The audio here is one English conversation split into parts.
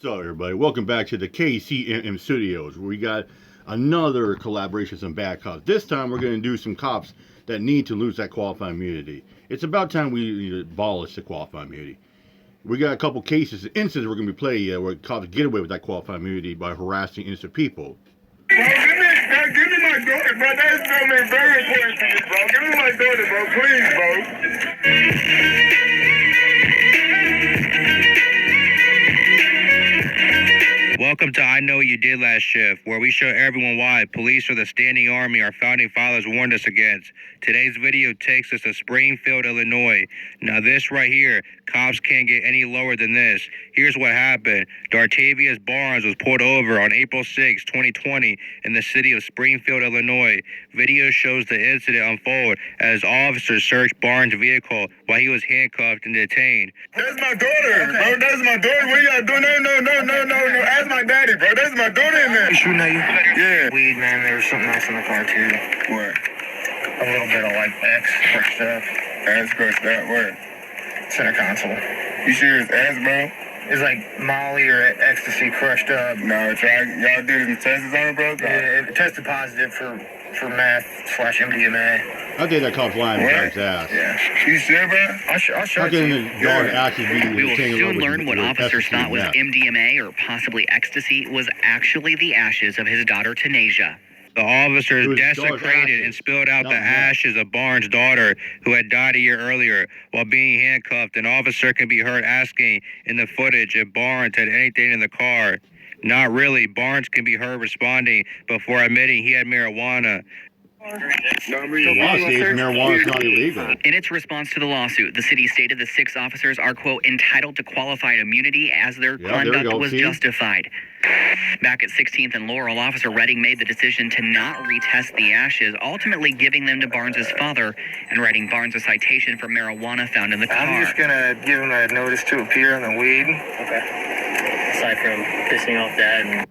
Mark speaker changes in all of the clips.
Speaker 1: So everybody, welcome back to the KCMM Studios, where we got another collaboration with some bad cops. This time we're going to do some cops that need to lose that qualified immunity. It's about time we abolish the qualified immunity. We got a couple cases, instances we're going to be playing where cops get away with that qualified immunity by harassing innocent people.
Speaker 2: Bro, give me my daughter, bro. That's something very important to me, bro. Give me my daughter, bro. Please, bro.
Speaker 3: Welcome to I Know What You Did Last Shift, where we show everyone why police or the standing army our founding fathers warned us against. Today's video takes us to Springfield, Illinois. Now this right here, cops can't get any lower than this. Here's what happened. Dartavius Barnes was pulled over on April 6, 2020 in the city of Springfield, Illinois. Video shows the incident unfold as officers searched Barnes' vehicle while he was handcuffed and detained.
Speaker 2: That's my daughter, bro. That's my daughter. What you gotta do? No. Ask my daddy, bro. That's my daughter in there.
Speaker 4: You shooting at you?
Speaker 2: Yeah.
Speaker 4: Weed, man. There was something else in the car, too.
Speaker 2: What?
Speaker 4: A little bit of, like, X crushed up.
Speaker 2: Ass crushed up. Where?
Speaker 4: Center console.
Speaker 2: You sure it's ass, bro?
Speaker 4: It's like Molly or ecstasy crushed up.
Speaker 2: No, y'all did some tests on it, bro?
Speaker 4: Yeah, it tested positive for meth/MDMA.
Speaker 1: I think that cop's lying about his ass.
Speaker 4: Yeah.
Speaker 2: You sure, bro?
Speaker 4: I'll show
Speaker 1: How
Speaker 4: it
Speaker 1: can
Speaker 4: to
Speaker 1: the
Speaker 4: you.
Speaker 1: dog actually be
Speaker 5: We will
Speaker 1: taken
Speaker 5: soon
Speaker 1: over
Speaker 5: learn what
Speaker 1: with
Speaker 5: officers
Speaker 1: ecstasy
Speaker 5: thought was
Speaker 1: meth?
Speaker 5: MDMA or possibly ecstasy was actually the ashes of his daughter, Tanasia.
Speaker 3: The officers
Speaker 1: It was
Speaker 3: desecrated
Speaker 1: ashes.
Speaker 3: and spilled out
Speaker 1: Not
Speaker 3: the
Speaker 1: meth.
Speaker 3: ashes of Barnes' daughter, who had died a year earlier. While being handcuffed, an officer can be heard asking in the footage if Barnes had anything in the car. Not really. Barnes can be heard responding before admitting he had marijuana.
Speaker 1: The law says marijuana is not illegal.
Speaker 5: In its response to the lawsuit, the city stated the 6 officers are, quote, entitled to qualified immunity as their
Speaker 1: Yeah, there we
Speaker 5: conduct
Speaker 1: go,
Speaker 5: was
Speaker 1: see?
Speaker 5: justified. Back at 16th and Laurel, Officer Redding made the decision to not retest the ashes, ultimately giving them to Barnes' father and writing Barnes a citation for marijuana found in the car.
Speaker 4: I'm just going to give him a notice to appear on the weed.
Speaker 6: Okay. Aside from pissing off Dad and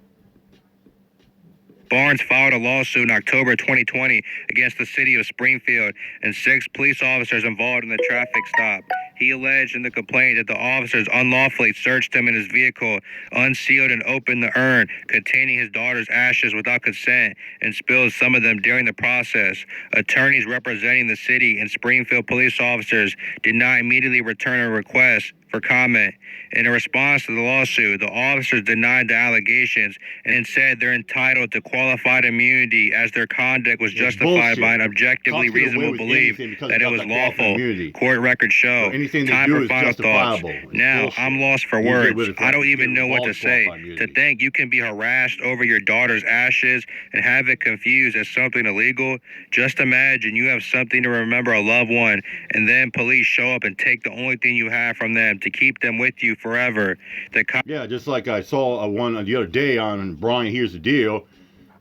Speaker 3: Barnes filed a lawsuit in October 2020 against the city of Springfield and 6 police officers involved in the traffic stop. He alleged in the complaint that the officers unlawfully searched him in his vehicle, unsealed and opened the urn containing his daughter's ashes without consent, and spilled some of them during the process. Attorneys representing the city and Springfield police officers did not immediately return a request for comment. In a response to the lawsuit, the officers denied the allegations and said they're entitled to qualified immunity as their conduct was
Speaker 1: It's
Speaker 3: justified
Speaker 1: bullshit.
Speaker 3: by an objectively
Speaker 1: Cops get away
Speaker 3: reasonable
Speaker 1: with
Speaker 3: belief
Speaker 1: anything because
Speaker 3: that
Speaker 1: they
Speaker 3: it
Speaker 1: got
Speaker 3: was
Speaker 1: that qualified
Speaker 3: lawful.
Speaker 1: immunity.
Speaker 3: Court records show.
Speaker 1: So anything they
Speaker 3: Time
Speaker 1: do
Speaker 3: for
Speaker 1: is
Speaker 3: final thoughts.
Speaker 1: justifiable. It's
Speaker 3: Now,
Speaker 1: bullshit.
Speaker 3: I'm lost for
Speaker 1: You get
Speaker 3: words.
Speaker 1: rid of
Speaker 3: I don't
Speaker 1: you
Speaker 3: even
Speaker 1: get
Speaker 3: know what to
Speaker 1: abolish
Speaker 3: say.
Speaker 1: qualified
Speaker 3: To
Speaker 1: immunity.
Speaker 3: think you can be harassed over your daughter's ashes and have it confused as something illegal. Just imagine you have something to remember a loved one, and then police show up and take the only thing you have from them to keep them with you forever. The
Speaker 1: Yeah, just like I saw one the other day on Brian Here's the Deal.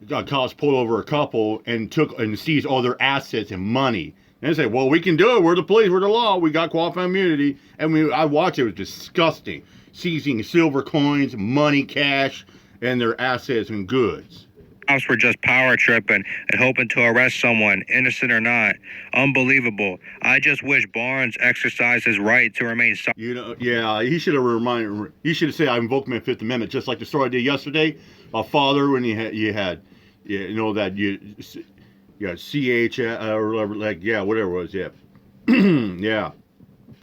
Speaker 1: Cops pulled over a couple and took and seized all their assets and money. And they say, well, we can do it. We're the police. We're the law. We got qualified immunity. And I watched it. It was disgusting. Seizing silver coins, money, cash, and their assets and goods.
Speaker 3: cops were just power tripping and hoping to arrest someone, innocent or not. Unbelievable. I just wish Barnes exercised his right to remain silent.
Speaker 1: You know, yeah, he should have reminded. He should have said, "I invoked my Fifth Amendment," just like the story I did yesterday. A father, when you had, you know that you got CH or whatever, like whatever it was, yeah.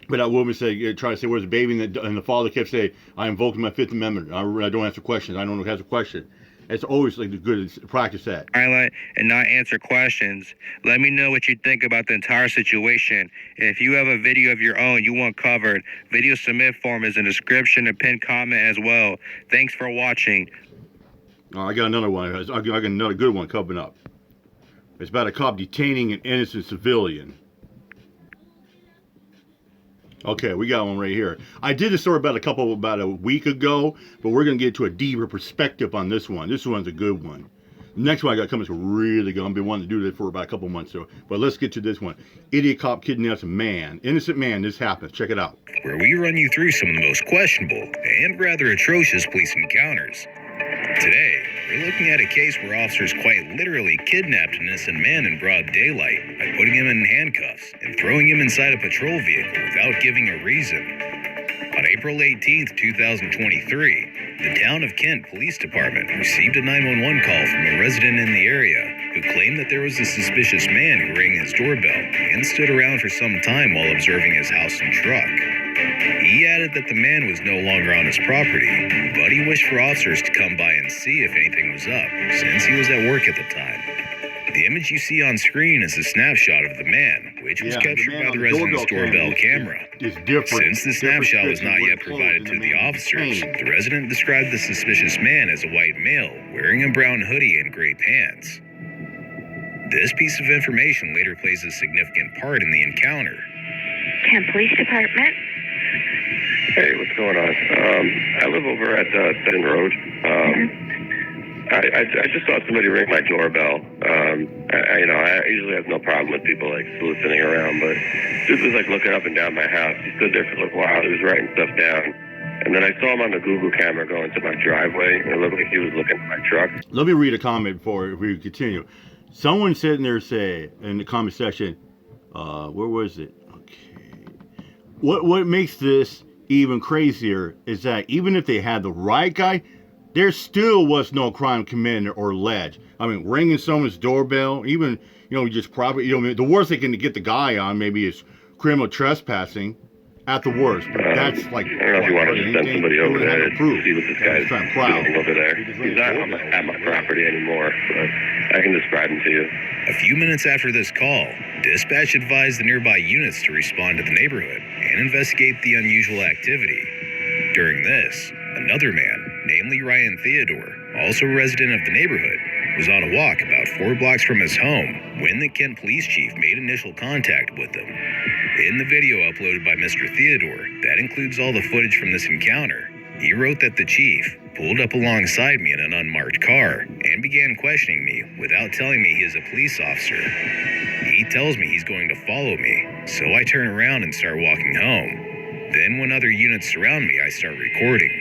Speaker 1: But that woman said, try to say, "Where's the baby?" And the father kept saying, "I invoked my Fifth Amendment. I don't answer questions. I don't answer questions." It's always like good to practice that.
Speaker 3: Silent and not answer questions. Let me know what you think about the entire situation. If you have a video of your own you want covered, video submit form is in the description and pinned comment as well. Thanks for watching.
Speaker 1: I got another one. I got another good one coming up. It's about a cop detaining an innocent civilian. Okay, we got one right here. I did a story about a week ago, but we're going to get to a deeper perspective on this one. This one's a good one. The next one I got coming is really good. I've been wanting to do this for about a couple months, but let's get to this one. Idiot cop kidnaps a man. Innocent man, this happens. Check it out.
Speaker 7: Where we run you through some of the most questionable and rather atrocious police encounters. Today, we're looking at a case where officers quite literally kidnapped an innocent man in broad daylight by putting him in handcuffs and throwing him inside a patrol vehicle without giving a reason. On April 18th, 2023, The Town of Kent Police Department received a 911 call from a resident in the area who claimed that there was a suspicious man who rang his doorbell and stood around for some time while observing his house and truck. He added that the man was no longer on his property, but he wished for officers to come by and see if anything was up, since he was at work at the time. The image you see on screen is a snapshot of the man, which was captured by the resident's doorbell camera.
Speaker 1: It's different.
Speaker 7: Since the snapshot was not yet provided to the officers, the resident described the suspicious man as a white male, wearing a brown hoodie and gray pants. This piece of information later plays a significant part in the encounter.
Speaker 8: Kent Police Department.
Speaker 2: Hey, what's going on? I live over at Seton Road. I just saw somebody ring my doorbell. I usually have no problem with people like soliciting around, but dude was like looking up and down my house. He stood there for a little while. He was writing stuff down, and then I saw him on the Google camera going to my driveway, and it looked like he was looking at my truck.
Speaker 1: Let me read a comment before we continue. Someone sitting there say in the comment section, where was it? Okay. What makes this even crazier is that even if they had the right guy, there still was no crime committed or alleged. I mean, ringing someone's doorbell, even, just probably, the worst they can get the guy on maybe is criminal trespassing at the worst. But that's like,
Speaker 2: I don't know if you want to just send somebody over there to see what this guy's doing over there. He's not at my property anymore, but I can describe him to you.
Speaker 7: A few minutes after this call, dispatch advised the nearby units to respond to the neighborhood and investigate the unusual activity. During this, another man, namely Ryan Theodore, also a resident of the neighborhood, was on a walk about 4 blocks from his home when the Kent police chief made initial contact with him. In the video uploaded by Mr. Theodore, that includes all the footage from this encounter, he wrote that the chief pulled up alongside me in an unmarked car and began questioning me without telling me he is a police officer. He tells me he's going to follow me, so I turn around and start walking home. Then when other units surround me, I start recording.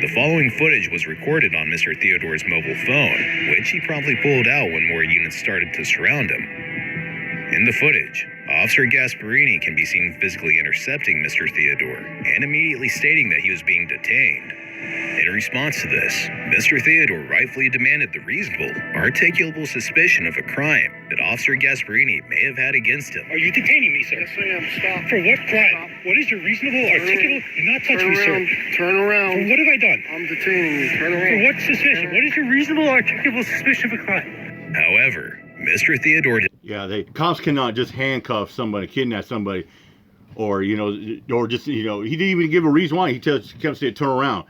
Speaker 7: The following footage was recorded on Mr. Theodore's mobile phone, which he promptly pulled out when more units started to surround him. In the footage, Officer Gasparini can be seen physically intercepting Mr. Theodore and immediately stating that he was being detained. In response to this, Mr. Theodore rightfully demanded the reasonable, articulable suspicion of a crime that Officer Gasparini may have had against him.
Speaker 9: Are you detaining me, sir?
Speaker 2: Yes, I am. Stop.
Speaker 9: For what crime? What is your reasonable, articulable? Do not touch me, sir.
Speaker 2: Turn around.
Speaker 9: For what have I done?
Speaker 2: I'm detaining you. Turn
Speaker 9: For
Speaker 2: around.
Speaker 9: what suspicion? What is your reasonable, articulable suspicion of a crime?
Speaker 7: However, Mr. Theodore
Speaker 1: Yeah, cops cannot just handcuff somebody, kidnap somebody, or just he didn't even give a reason why. He kept saying turn around.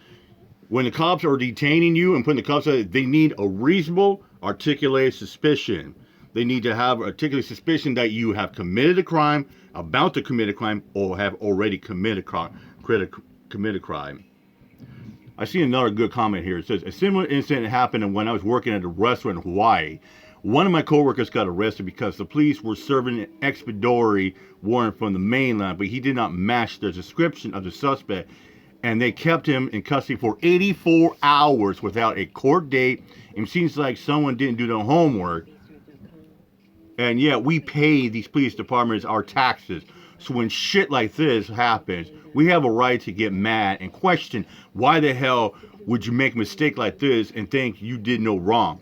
Speaker 1: When the cops are detaining you and putting the cops out, they need a reasonable, articulated suspicion. They need to have articulated suspicion that you have committed a crime, about to commit a crime, or have already committed a crime. I see another good comment here. It says, a similar incident happened when I was working at a restaurant in Hawaii. One of my coworkers got arrested because the police were serving an expeditory warrant from the mainland, but he did not match the description of the suspect, and they kept him in custody for 84 hours without a court date. It seems like someone didn't do their homework. And yet we pay these police departments our taxes. So when shit like this happens, we have a right to get mad and question why the hell would you make a mistake like this and think you did no wrong.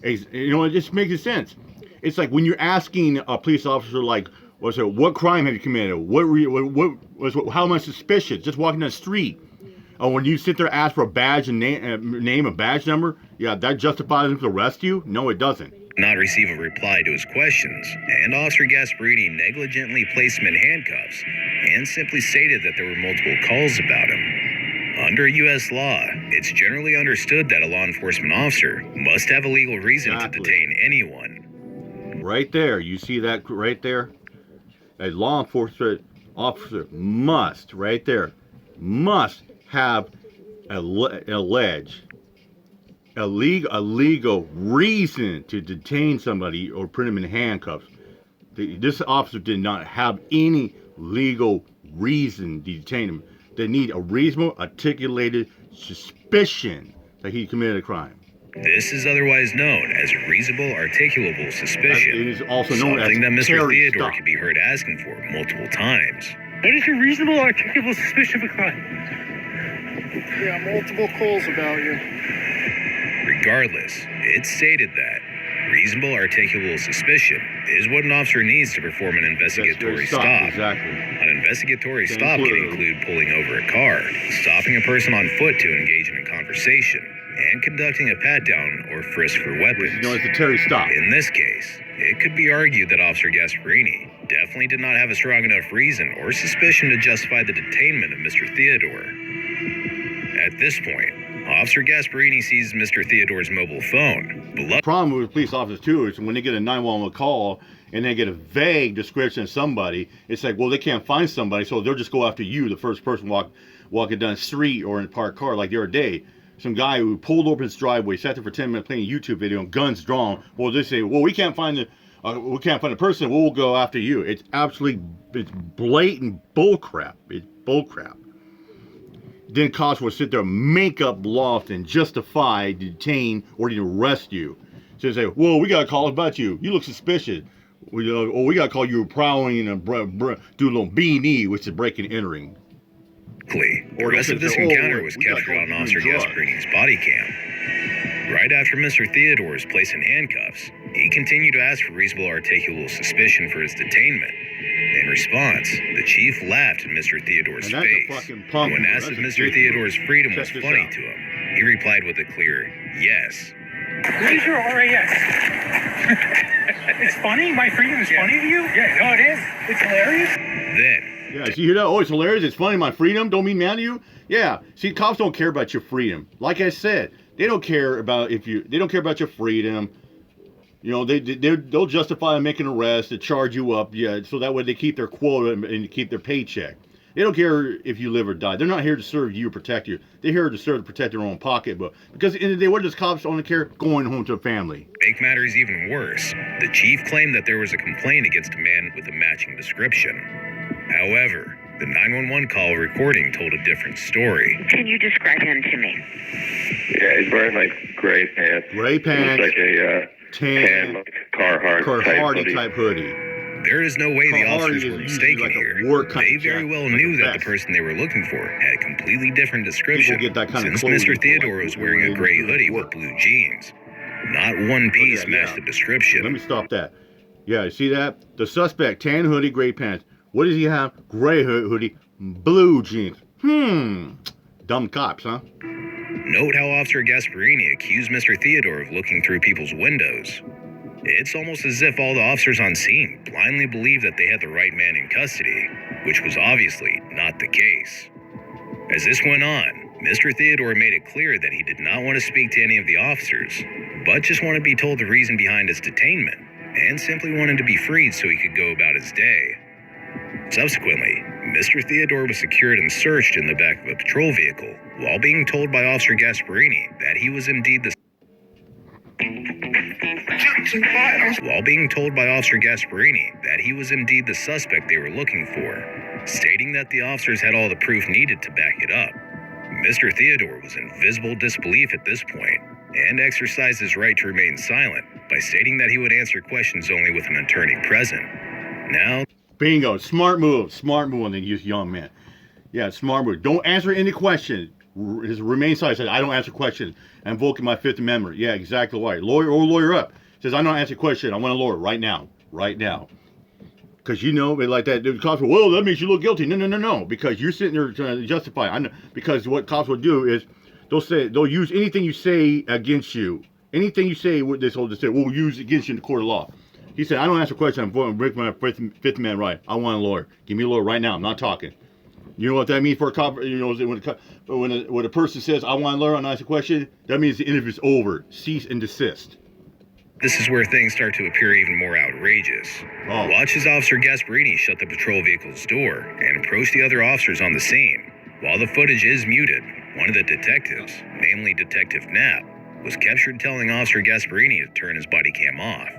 Speaker 1: It just makes sense. It's like when you're asking a police officer, like, what crime have you committed? How am I suspicious? Just walking down the street. When you sit there and ask for a badge and name a badge number, yeah, that justifies them to arrest you? No, it doesn't.
Speaker 7: not receive a reply to his questions, and Officer Gasparini negligently placed him in handcuffs and simply stated that there were multiple calls about him. Under U.S. law, it's generally understood that a law enforcement officer must have a legal reason to detain anyone.
Speaker 1: Right there, you see that right there? A law enforcement officer must, right there, must have a legal reason to detain somebody or put him in handcuffs. This officer did not have any legal reason to detain him. They need a reasonable, articulated suspicion that he committed a crime.
Speaker 7: This is otherwise known as reasonable, articulable suspicion.
Speaker 1: It is also known
Speaker 7: something
Speaker 1: as
Speaker 7: that Mr. Theodore
Speaker 1: stop.
Speaker 7: can be heard asking for multiple times.
Speaker 9: What is your reasonable, articulable suspicion of a crime? Yeah, multiple calls about you.
Speaker 7: Regardless, it's stated that reasonable articulable suspicion is what an officer needs to perform an investigatory stop.
Speaker 1: Exactly.
Speaker 7: An investigatory stop can include pulling over a car, stopping a person on foot to engage in a conversation, and conducting a pat-down or frisk for weapons.
Speaker 1: You know, it's a Terry stop.
Speaker 7: In this case, it could be argued that Officer Gasparini definitely did not have a strong enough reason or suspicion to justify the detainment of Mr. Theodore. At this point, Officer Gasparini sees Mr. Theodore's mobile phone.
Speaker 1: The problem with police officers, too, is when they get a 911 call and they get a vague description of somebody, it's like, well, they can't find somebody, so they'll just go after you, the first person walking down the street or in a parked car. Like the other day, some guy who pulled over his driveway, sat there for 10 minutes playing a YouTube video, and guns drawn. Well, they say, well, we can't find the person. We'll go after you. It's it's blatant bullcrap. It's bullcrap. Then cops will sit there, make up loft, and justify, detain, or even arrest you. So they say, well, we got to call about you. You look suspicious. We got to call you prowling and do a little B&E, which is breaking and entering.
Speaker 7: The rest of this encounter was captured on Officer Gasparini's body cam. Right after Mr. Theodore was placed in handcuffs, he continued to ask for reasonable articulable suspicion for his detainment. In response, the chief laughed in Mr. Theodore's face. When asked if Mr. Theodore's freedom was funny to him, he replied with a clear yes.
Speaker 9: What is your RAS? It's funny? My freedom is funny to you? Yeah, no, it is. It's hilarious.
Speaker 7: Then,
Speaker 1: yeah, see, you hear that? Oh, it's hilarious. It's funny. My freedom don't mean mad to you? Yeah. See, cops don't care about your freedom. Like I said, they don't care about they don't care about your freedom. You know, they'll justify making an arrest to charge you up, yeah, so that way they keep their quota and keep their paycheck. They don't care if you live or die. They're not here to serve you or protect you. They're here to serve to protect their own pocketbook. Because at the end of the day, what does cops only care? Going home to a family.
Speaker 7: Make matters even worse, the chief claimed that there was a complaint against a man with a matching description. However, the 911 call recording told a different story.
Speaker 8: Can you describe him to me?
Speaker 2: Yeah, he's wearing like gray pants.
Speaker 1: Gray pants.
Speaker 2: Looks like a tan like
Speaker 1: Carhartt type hoodie.
Speaker 7: There is no way the officers were mistaken here. They very well knew that the person they were looking for had a completely different description, since Mr. Theodore was wearing a gray hoodie with blue jeans. Not one piece matched the description.
Speaker 1: Let me stop that. Yeah, you see that? The suspect, tan hoodie, gray pants. What does he have? Gray hoodie, blue jeans. Dumb cops, huh?
Speaker 7: Note how Officer Gasparini accused Mr. Theodore of looking through people's windows. It's almost as if all the officers on scene blindly believed that they had the right man in custody, which was obviously not the case. As this went on, Mr. Theodore made it clear that he did not want to speak to any of the officers, but just wanted to be told the reason behind his detainment, and simply wanted to be freed so he could go about his day. Subsequently, Mr. Theodore was secured and searched in the back of a patrol vehicle, while being told by Officer Gasparini that he was indeed the suspect they were looking for, stating that the officers had all the proof needed to back it up. Mr. Theodore was in visible disbelief at this point, and exercised his right to remain silent by stating that he would answer questions only with an attorney present. Now,
Speaker 1: bingo, smart move on the young man. Yeah, smart move. Don't answer any questions. His remain silent. Said, I don't answer questions. I'm invoking my Fifth Amendment. Yeah, exactly right. Lawyer up. Says, I don't answer questions. I want a lawyer right now. Because you know, like that, the cops will, well, that makes you look guilty. No. Because you're sitting there trying to justify. I know, because what cops will do is they'll use anything you say against you. Anything you say, they'll say, we'll use against you in the court of law. He said, I don't answer questions. I'm breaking my Fifth Amendment right. I want a lawyer. Give me a lawyer right now. I'm not talking. You know what that means for a cop? You know, when a person says, I want to learn, I'm not asking a question, that means the interview's over. Cease and desist.
Speaker 7: This is where things start to appear even more outrageous. Watch as Officer Gasparini shut the patrol vehicle's door and approach the other officers on the scene. While the footage is muted, one of the detectives, namely Detective Knapp, was captured telling Officer Gasparini to turn his body cam off.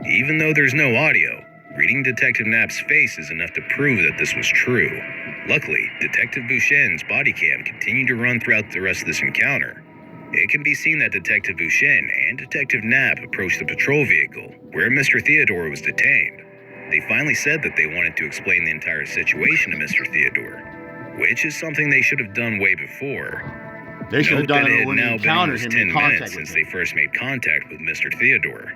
Speaker 7: Even though there's no audio, reading Detective Knapp's face is enough to prove that this was true. Luckily, Detective Bouchen's body cam continued to run throughout the rest of this encounter. It can be seen that Detective Bouchen and Detective Knapp approached the patrol vehicle, where Mr. Theodore was detained. They finally said that they wanted to explain the entire situation to Mr. Theodore. which is something they should have done way before.
Speaker 1: They should have
Speaker 7: Note
Speaker 1: done
Speaker 7: that
Speaker 1: it
Speaker 7: it had
Speaker 1: when they
Speaker 7: now been
Speaker 1: encountered
Speaker 7: almost
Speaker 1: him
Speaker 7: 10
Speaker 1: in contact
Speaker 7: minutes
Speaker 1: with
Speaker 7: since
Speaker 1: him.
Speaker 7: they first made contact with Mr. Theodore.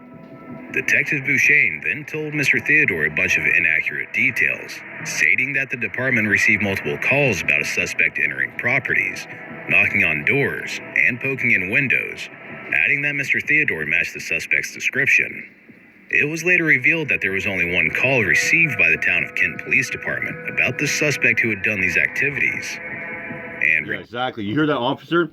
Speaker 7: Detective Bouchain then told Mr. Theodore a bunch of inaccurate details, stating that the department received multiple calls about a suspect entering properties, knocking on doors, and poking in windows, adding that Mr. Theodore matched the suspect's description. It was later revealed that there was only one call received by the town of Kent Police Department about the suspect who had done these activities. And
Speaker 1: Yeah, exactly. You hear that, officer?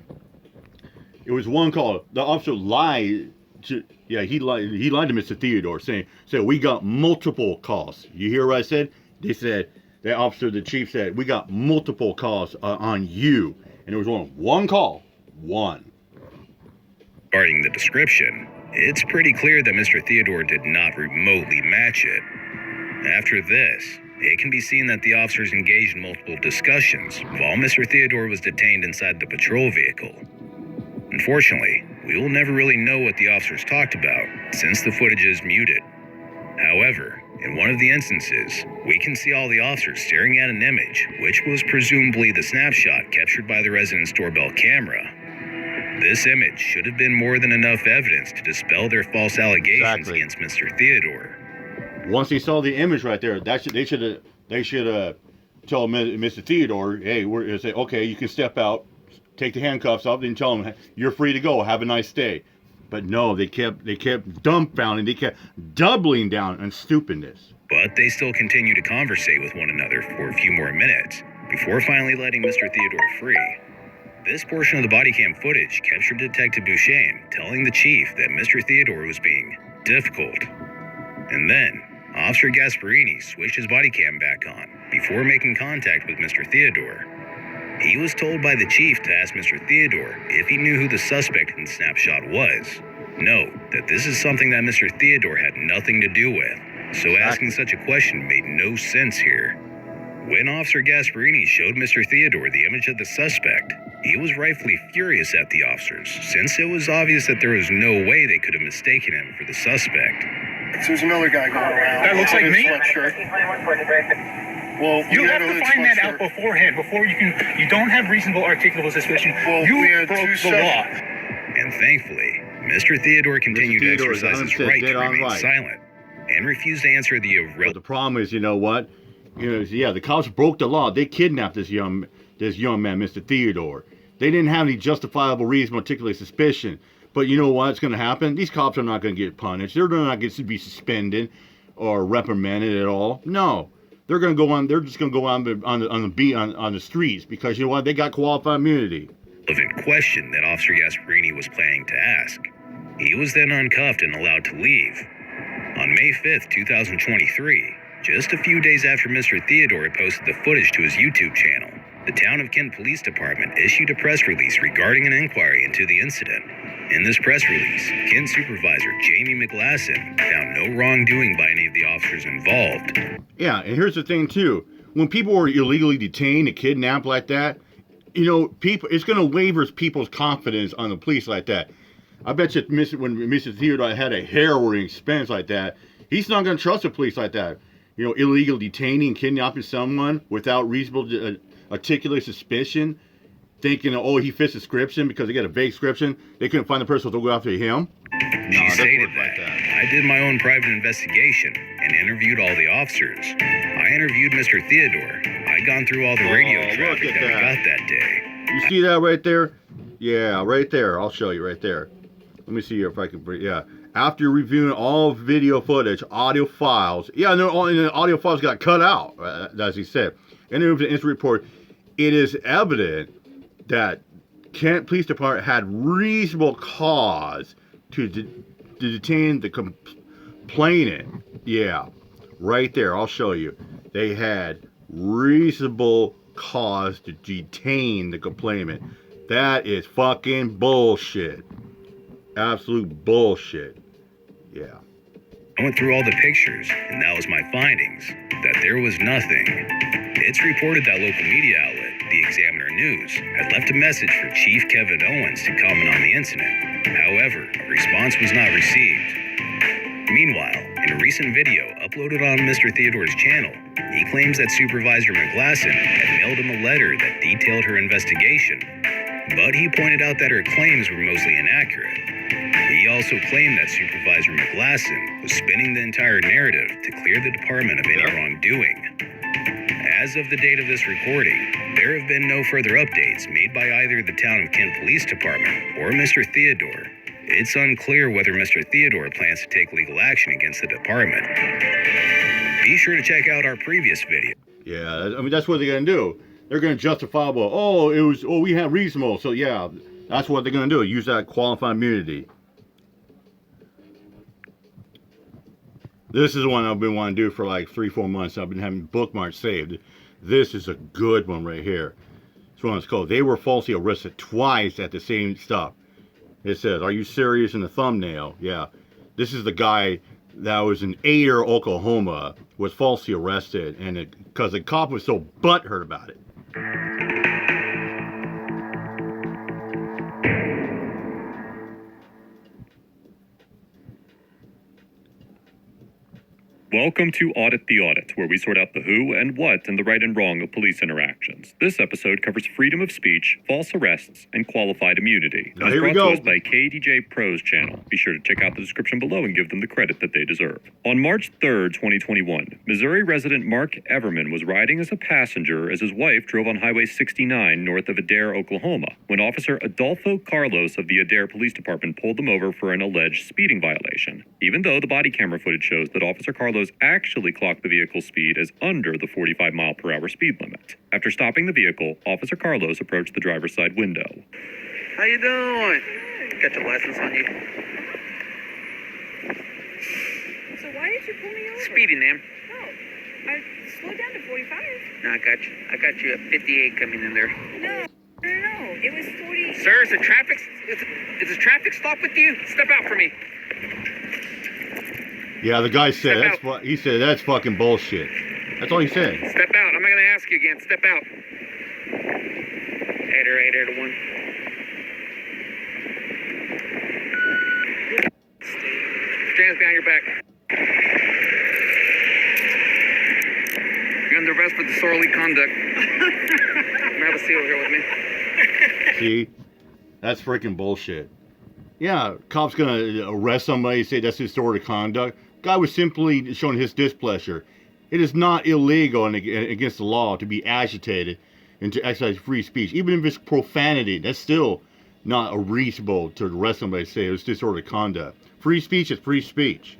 Speaker 1: It was one call. The officer lied to, he lied to Mr. Theodore, saying we got multiple calls. You hear what I said? They said, the officer, the chief said, we got multiple calls on you. And there was only one call. One.
Speaker 7: regarding the description, it's pretty clear that Mr. Theodore did not remotely match it. After this, it can be seen that the officers engaged in multiple discussions while Mr. Theodore was detained inside the patrol vehicle. Unfortunately, we will never really know what the officers talked about since the footage is muted. However, in one of the instances, we can see all the officers staring at an image, which was presumably the snapshot captured by the resident's doorbell camera. This image should have been more than enough evidence to dispel their false allegations against Mr. Theodore.
Speaker 1: Once they saw the image right there, they should have told Mr. Theodore, hey, we're say, okay, you can step out, take the handcuffs off, and tell him you're free to go. Have a nice day. But no, they kept dumbfounding, they kept doubling down on stupidness.
Speaker 7: But they still continued to conversate with one another for a few more minutes before finally letting Mr. Theodore free. This portion of the body cam footage captured Detective Bouchain telling the chief that Mr. Theodore was being difficult. And then, Officer Gasparini switched his body cam back on before making contact with Mr. Theodore. He was told by the chief to ask Mr. Theodore if he knew who the suspect in the snapshot was. Note that this is something that Mr. Theodore had nothing to do with, so asking such a question made no sense here. When Officer Gasparini showed Mr. Theodore the image of the suspect, he was rightfully furious at the officers, since it was obvious that there was no way they could have mistaken him for the suspect.
Speaker 10: There's another guy going around.
Speaker 9: That looks like me?
Speaker 10: Well,
Speaker 9: you have to find that out beforehand, before you don't have reasonable articulable suspicion.
Speaker 10: Well,
Speaker 9: you broke the law.
Speaker 7: And thankfully, Mr. Theodore continued to exercise his right to remain silent and refused to answer the
Speaker 1: But the problem is, you know what? The cops broke the law. They kidnapped this young man, Mr. Theodore. They didn't have any justifiable reason, particularly suspicion. But you know what's going to happen? These cops are not going to get punished. They're not going to be suspended or reprimanded at all. No, they're going to go on. They're just going to go on the streets because you know what? They got qualified immunity.
Speaker 7: Relevant question that Officer Gasparini was planning to ask. He was then uncuffed and allowed to leave. On May 5th, 2023, just a few days after Mr. Theodore had posted the footage to his YouTube channel, the Town of Kent Police Department issued a press release regarding an inquiry into the incident. In this press release, Kent Supervisor Jamie McGlasson found no wrongdoing by any of the officers involved.
Speaker 1: Yeah, and here's the thing too. When people are illegally detained and kidnapped like that, it's going to waver people's confidence on the police like that. I bet you when Mr. Theodore had a harrowing experience like that, he's not going to trust the police like that. Illegal detaining and kidnapping someone without reasonable articulate suspicion, thinking, he fits the description because they got a vague description. They couldn't find the person to go after him.
Speaker 7: She stated that I did my own private investigation and interviewed all the officers. I interviewed Mr. Theodore. I gone through all the radio traffic that we got that day.
Speaker 1: You see that right there? Yeah, right there. I'll show you right there. Let me see if I can bring. Yeah. After reviewing all video footage, audio files. Yeah, no, and the audio files got cut out, as he said. And in the incident report, it is evident that Kent Police Department had reasonable cause to detain the complainant. Yeah, right there. I'll show you. They had reasonable cause to detain the complainant. That is fucking bullshit. Absolute bullshit. Yeah.
Speaker 7: I went through all the pictures, and that was my findings, that there was nothing. It's reported that local media outlet, the Examiner News, had left a message for Chief Kevin Owens to comment on the incident. However, a response was not received. Meanwhile, an In a recent video uploaded on Mr. Theodore's channel, he claims that Supervisor McGlasson had mailed him a letter that detailed her investigation, but he pointed out that her claims were mostly inaccurate. He also claimed that Supervisor McGlasson was spinning the entire narrative to clear the department of any wrongdoing. As of the date of this recording, there have been no further updates made by either the Town of Kent Police Department or Mr. Theodore. It's unclear whether Mr. Theodore plans to take legal action against the department. Be sure to check out our previous video.
Speaker 1: Yeah, I mean, that's what they're going to do. They're going to justify, well, we had reasonable. So, yeah, that's what they're going to do. Use that qualified immunity. This is the one I've been wanting to do for like 3-4 months. I've been having bookmarks saved. This is a good one right here. This one is called, they were falsely arrested twice at the same stop. It says, are you serious in the thumbnail? Yeah. This is the guy that was in Adair, Oklahoma, was falsely arrested, and because the cop was so butthurt about it.
Speaker 11: Welcome to Audit the Audit, where we sort out the who and what and the right and wrong of police interactions. This episode covers freedom of speech, false arrests, and qualified immunity.
Speaker 1: Now,
Speaker 11: It is
Speaker 1: here we
Speaker 11: brought to
Speaker 1: go.
Speaker 11: us by KDJ Pro's channel. Be sure to check out the description below and give them the credit that they deserve. On March 3rd, 2021, Missouri resident Mark Everman was riding as a passenger as his wife drove on Highway 69 north of Adair, Oklahoma, when Officer Adolfo Carlos of the Adair Police Department pulled them over for an alleged speeding violation, even though the body camera footage shows that Officer Carlos actually clocked the vehicle's speed as under the 45-mile-per-hour speed limit. After stopping the vehicle, Officer Carlos approached the driver's side window.
Speaker 12: How you doing? Got your license on you?
Speaker 8: So why did you pull me over?
Speaker 12: Speeding, ma'am.
Speaker 8: Oh, I slowed down to 45.
Speaker 12: No, I got you. I got you at 58 coming in there.
Speaker 8: No. It was 40.
Speaker 12: Sir, is a traffic stop with you? Step out for me.
Speaker 1: Yeah, the guy said,
Speaker 12: Step
Speaker 1: he said, that's fucking bullshit. That's all he said.
Speaker 12: Step out. I'm not gonna ask you again. Step out. 8 to 1. Hands behind your back. You're under arrest for disorderly conduct. I'm gonna have a seal here with me.
Speaker 1: See? That's freaking bullshit. Yeah, cop's gonna arrest somebody, say that's disorderly conduct. Guy was simply showing his displeasure. It is not illegal and against the law to be agitated and to exercise free speech. Even if it's profanity, that's still not reasonable to arrest somebody and say it was disorderly conduct. Free speech is free speech.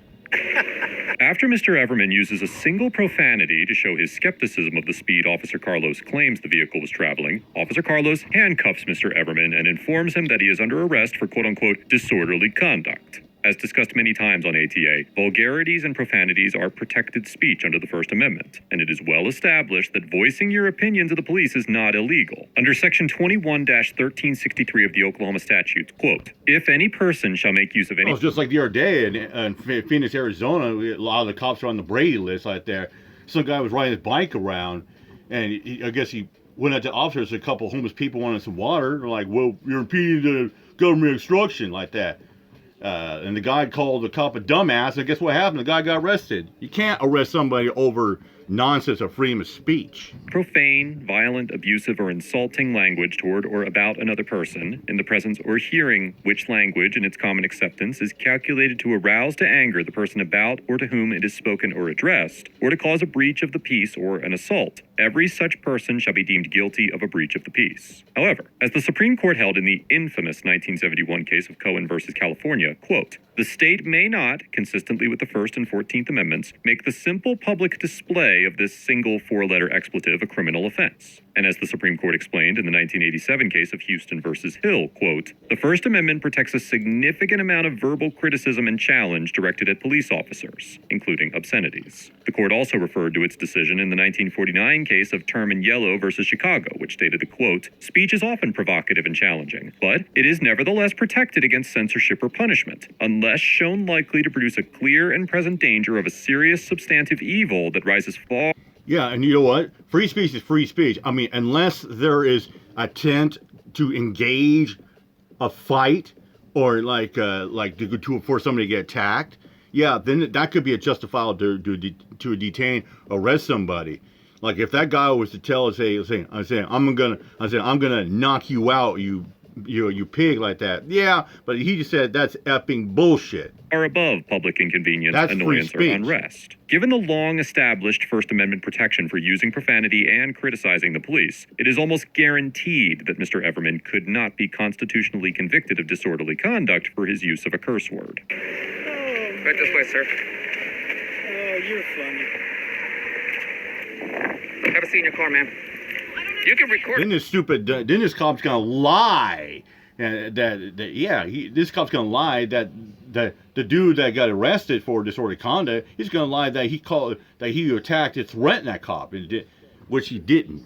Speaker 11: After Mr. Everman uses a single profanity to show his skepticism of the speed Officer Carlos claims the vehicle was traveling, Officer Carlos handcuffs Mr. Everman and informs him that he is under arrest for quote-unquote disorderly conduct. As discussed many times on ATA, vulgarities and profanities are protected speech under the First Amendment, and it is well established that voicing your opinion to the police is not illegal. Under Section 21-1363 of the Oklahoma statutes, quote, if any person shall make use of any...
Speaker 1: Well, it's just like the other day in Phoenix, Arizona, a lot of the cops are on the Brady list right there. Some guy was riding his bike around, and I guess he went out to officers, a couple of homeless people wanted some water. They're like, well, you're impeding the government instruction like that. And the guy called the cop a dumbass, and guess what happened? The guy got arrested. You can't arrest somebody over nonsense of freedom of speech.
Speaker 11: Profane, violent, abusive, or insulting language toward or about another person, in the presence or hearing which language in its common acceptance is calculated to arouse to anger the person about or to whom it is spoken or addressed, or to cause a breach of the peace or an assault. Every such person shall be deemed guilty of a breach of the peace. However, as the Supreme Court held in the infamous 1971 case of Cohen versus California, quote, the state may not, consistently with the First and 14th Amendments, make the simple public display of this single four-letter expletive a criminal offense. And as the Supreme Court explained in the 1987 case of Houston versus Hill, quote, the First Amendment protects a significant amount of verbal criticism and challenge directed at police officers, including obscenities. The court also referred to its decision in the 1949 case of Term and Yellow versus Chicago, which stated that, quote, speech is often provocative and challenging, but it is nevertheless protected against censorship or punishment, unless shown likely to produce a clear and present danger of a serious substantive evil that rises far...
Speaker 1: Yeah, and you know what? Free speech is free speech. I mean, unless there is attempt to engage a fight or for somebody to get attacked, yeah, then that could be a justifiable to detain, arrest somebody. Like if that guy was to tell us, I'm gonna knock you out, you pig, like that. Yeah, but he just said that's effing bullshit.
Speaker 11: Are above public inconvenience,
Speaker 1: That's
Speaker 11: annoyance, or
Speaker 1: free speech.
Speaker 11: unrest. Given the long-established First Amendment protection for using profanity and criticizing the police, it is almost guaranteed that Mr. Everman could not be constitutionally convicted of disorderly conduct for his use of a curse word.
Speaker 12: Right this way, sir.
Speaker 9: Oh, you're funny.
Speaker 12: Have a seat in your car, man. You can record.
Speaker 1: Then this cop's gonna lie. This cop's gonna lie that the dude that got arrested for disorderly conduct, he's gonna lie that he attacked and threatened that cop, which he didn't.